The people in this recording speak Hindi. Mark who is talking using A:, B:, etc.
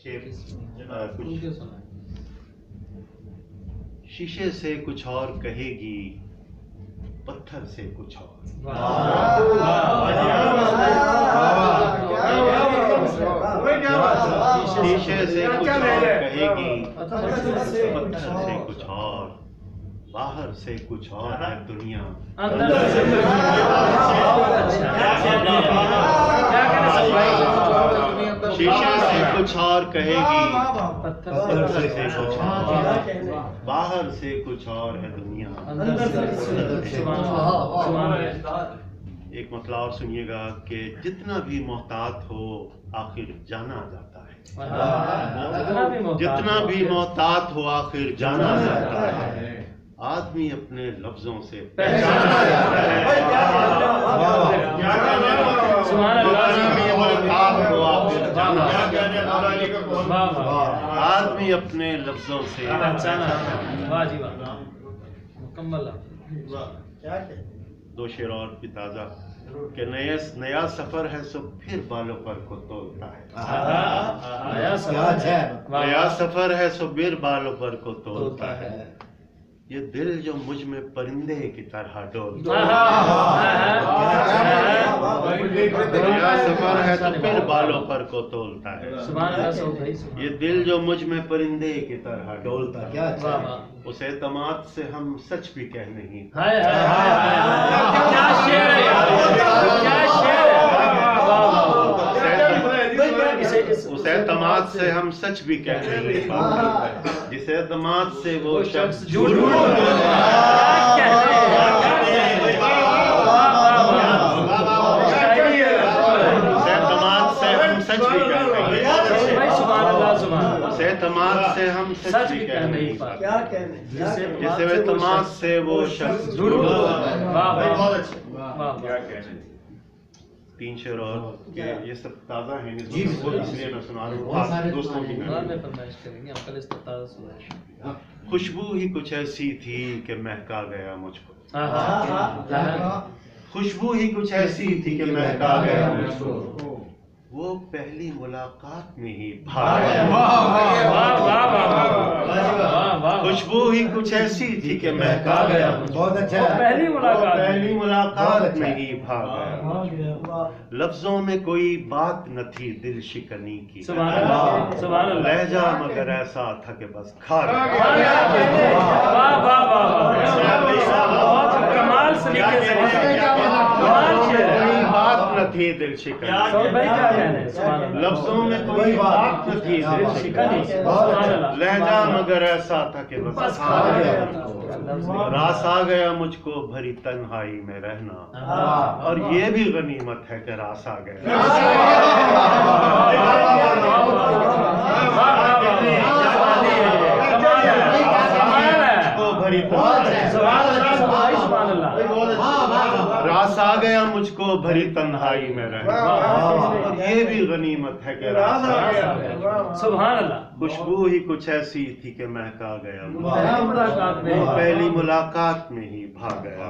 A: कुछ
B: शीशे से कुछ और कहेगी, पत्थर से कुछ और। शीशे से कुछ और कहेगी, पत्थर से कुछ और। बाहर से कुछ और है दुनिया, अंदर से शीशे से कुछ और कहेगी, पत्थर से कुछ और। बाहर से कुछ और है दुनिया, एक मतलब और सुनिएगा कि जितना भी मोहतात हो आखिर जाना जाता है। जितना भी मोहतात हो आखिर जाना जाता है। आदमी अपने लफ्जों से पहचाना जाता है। आदमी अपने लफ्जों से दो शेर और भी ताजा कि नया सफर है सो फिर बालों पर को तोलता है। नया सफर है सो फिर बालों पर को तोलता है। ये दिल जो मुझ में परिंदे की तरह डोलता है। नया सफर है तो फिर बालों पर को तोलता है। ये दिल जो मुझ में परिंदे की तरह डोलता है। उस एतमाद से हम सच भी कह नहीं। उस एतमाद से हम सच भी कह नहीं पाते, जिस एतमाद से वो शख्स झूठ बोलता है। उस एतमाद से हम सच भी कह नहीं पाते। उस एतमाद से हम सच भी कह नहीं पाते, जिस एतमाद से वो शख्स झूठ बोलता है। तीन शेर और ये सब ताज़ा है, इसलिए मैं सुना रहा हूँ दोस्तों की। खुशबू ही कुछ ऐसी थी कि महका गया मुझको। खुशबू ही कुछ ऐसी थी कि महका गया मुझको। वो पहली मुलाकात में ही भाग गया। खुशबू ही कुछ ऐसी थी कि महका गया। बहुत अच्छा। पहली मुलाकात में ही भाग गया। लफ्जों में कोई बात न थी दिल शिकनी की। लहजा मगर ऐसा था कि बस खा गया। थी दिल शिकनी, लफ्जों में कोई बात न थी दिल शिकनी। लहजा मगर ऐसा था कि बस आ गया। रास आ गया मुझको भरी तन्हाई में रहना, और ये भी गनीमत है कि रास आ गया। रास आ गया मुझको भरी तन्हाई में रहना, और ये भी गनीमत है कि रास आ गया। सुभान अल्लाह। खुशबू ही कुछ ऐसी थी कि महका गया। पहली मुलाकात में ही भाग गया।